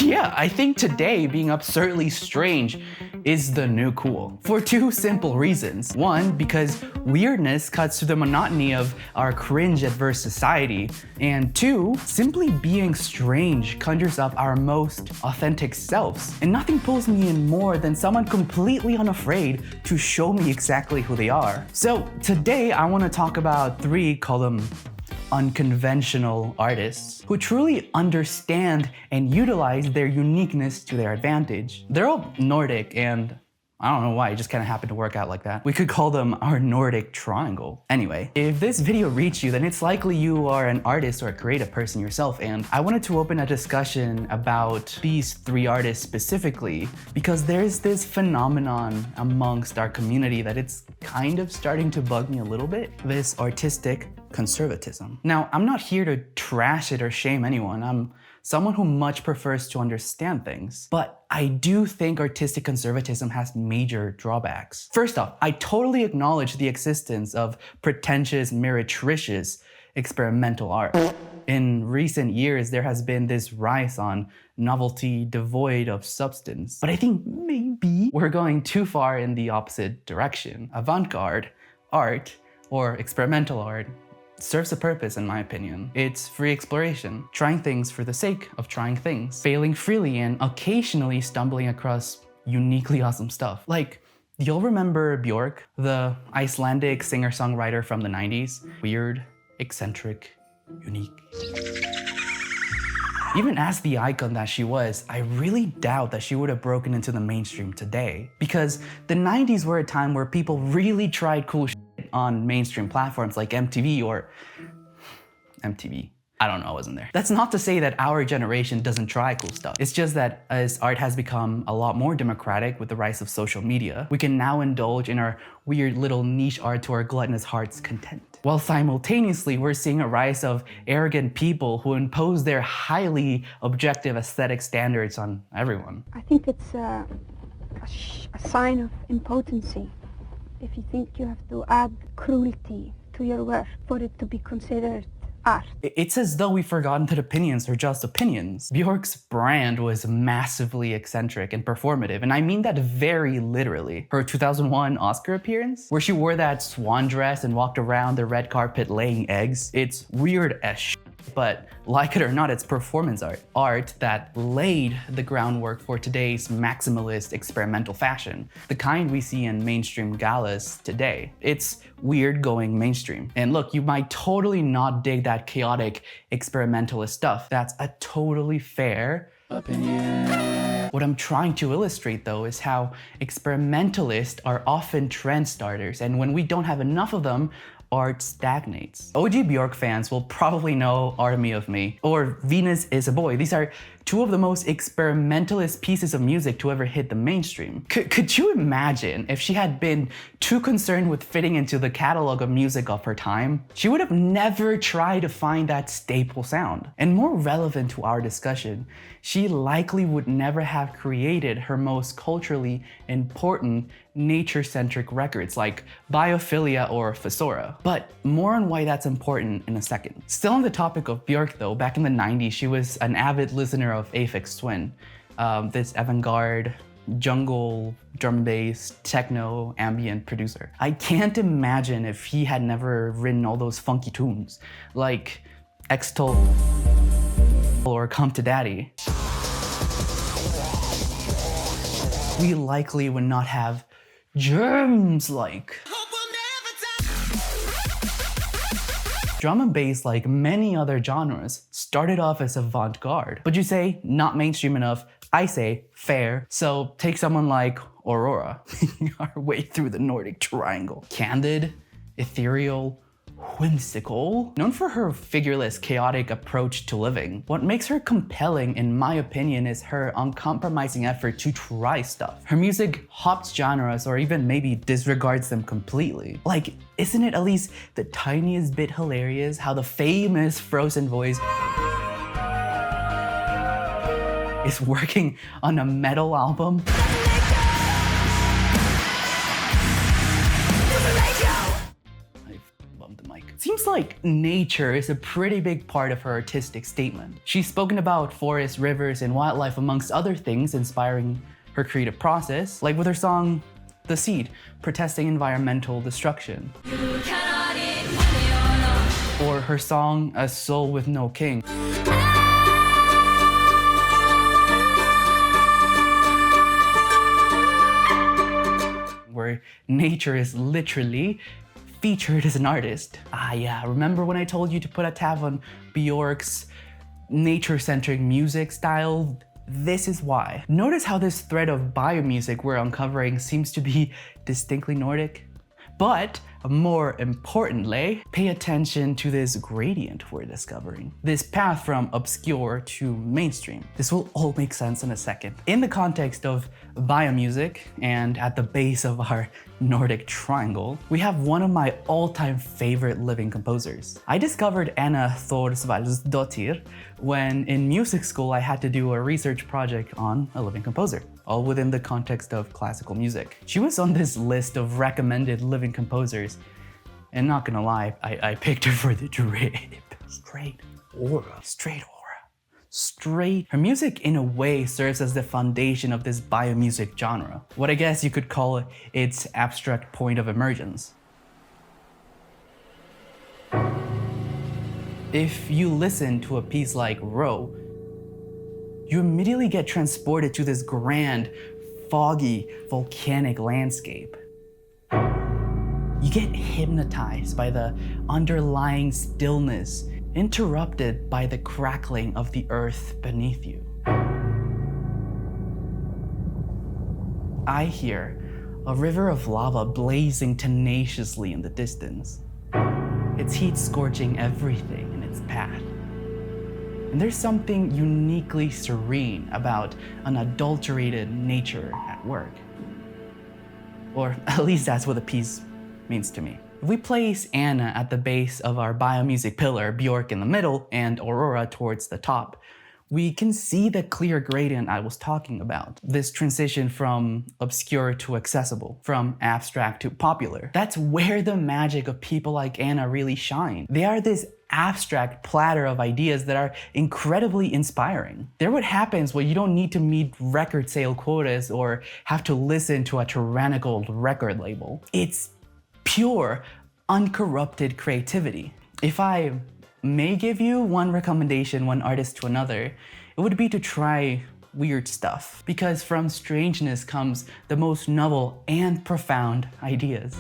Yeah, I think today being absurdly strange is the new cool. For two simple reasons. One, because weirdness cuts through the monotony of our cringe-adverse society. And two, simply being strange conjures up our most authentic selves. And nothing pulls me in more than someone completely unafraid to show me exactly who they are. So today I want to talk about three, call them unconventional artists who truly understand and utilize their uniqueness to their advantage. They're all Nordic, and I don't know why, it just kind of happened to work out like that. We could call them our Nordic triangle. Anyway, if this video reached you, then it's likely you are an artist or a creative person yourself, and I wanted to open a discussion about these three artists specifically because there's this phenomenon amongst our community that it's kind of starting to bug me a little bit, this artistic conservatism. Now, I'm not here to trash it or shame anyone. I'm someone who much prefers to understand things. But I do think artistic conservatism has major drawbacks. First off, I totally acknowledge the existence of pretentious, meretricious experimental art. In recent years, there has been this rise on novelty devoid of substance. But I think maybe we're going too far in the opposite direction. Avant-garde art, or experimental art, serves a purpose, in my opinion. It's free exploration, trying things for the sake of trying things, failing freely and occasionally stumbling across uniquely awesome stuff. Like, you'll remember Björk, the Icelandic singer-songwriter from the 90s? Weird, eccentric, unique. Even as the icon that she was, I really doubt that she would have broken into the mainstream today. Because the 90s were a time where people really tried cool shit on mainstream platforms like MTV. I don't know, I wasn't there. That's not to say that our generation doesn't try cool stuff. It's just that as art has become a lot more democratic with the rise of social media, we can now indulge in our weird little niche art to our gluttonous heart's content. While simultaneously, we're seeing a rise of arrogant people who impose their highly objective aesthetic standards on everyone. I think it's a sign of impotency if you think you have to add cruelty to your work for it to be considered art. It's as though we've forgotten that opinions are just opinions. Björk's brand was massively eccentric and performative, and I mean that very literally. Her 2001 Oscar appearance, where she wore that swan dress and walked around the red carpet laying eggs, it's weird as shit. But like it or not, it's performance art. Art that laid the groundwork for today's maximalist experimental fashion, the kind we see in mainstream galas today. It's weird going mainstream. And look, you might totally not dig that chaotic experimentalist stuff. That's a totally fair opinion. What I'm trying to illustrate though is how experimentalists are often trend starters, and when we don't have enough of them, art stagnates. OG Björk fans will probably know Army of Me or Venus is a Boy. These are two of the most experimentalist pieces of music to ever hit the mainstream. Could you imagine if she had been too concerned with fitting into the catalog of music of her time? She would have never tried to find that staple sound. And more relevant to our discussion, she likely would never have created her most culturally important nature-centric records like Biophilia or Fosora. But more on why that's important in a second. Still on the topic of Björk though, back in the 90s, she was an avid listener of Aphex Twin, this avant-garde, jungle, drum bass, techno, ambient producer. I can't imagine if he had never written all those funky tunes, like Extol or Come to Daddy. We likely would not have gems like drum and bass, like many other genres, started off as avant-garde. But you say, not mainstream enough. I say, fair. So take someone like Aurora, our way through the Nordic triangle. Candid, ethereal, whimsical. Known for her figureless, chaotic approach to living, what makes her compelling, in my opinion, is her uncompromising effort to try stuff. Her music hops genres or even maybe disregards them completely. Like, isn't it at least the tiniest bit hilarious how the famous Frozen voice is working on a metal album? like nature is a pretty big part of her artistic statement. She's spoken about forests, rivers, and wildlife amongst other things inspiring her creative process, like with her song The Seed, protesting environmental destruction. Or her song A Soul with No King, where nature is literally featured as an artist. Ah yeah, remember when I told you to put a tab on Björk's nature-centric music style? This is why. Notice how this thread of biomusic we're uncovering seems to be distinctly Nordic? But more importantly, pay attention to this gradient we're discovering. This path from obscure to mainstream. This will all make sense in a second. In the context of biomusic and at the base of our Nordic triangle, we have one of my all-time favorite living composers. I discovered Anna Þorvaldsdóttir when in music school I had to do a research project on a living composer, all within the context of classical music. She was on this list of recommended living composers, and not gonna lie, I picked her for the drip. Straight aura. Her music in a way serves as the foundation of this biomusic genre, what I guess you could call its abstract point of emergence. If you listen to a piece like Row, you immediately get transported to this grand, foggy, volcanic landscape. You get hypnotized by the underlying stillness, interrupted by the crackling of the earth beneath you. I hear a river of lava blazing tenaciously in the distance, its heat scorching everything in its path. And there's something uniquely serene about unadulterated nature at work. Or at least that's what the piece means to me. If we place Anna at the base of our biomusic pillar, Björk in the middle, and Aurora towards the top, we can see the clear gradient I was talking about. This transition from obscure to accessible, from abstract to popular. That's where the magic of people like Anna really shine. They are this abstract platter of ideas that are incredibly inspiring. They're what happens when you don't need to meet record sale quotas or have to listen to a tyrannical record label. It's pure, uncorrupted creativity. If I may give you one recommendation, one artist to another, it would be to try weird stuff, because from strangeness comes the most novel and profound ideas.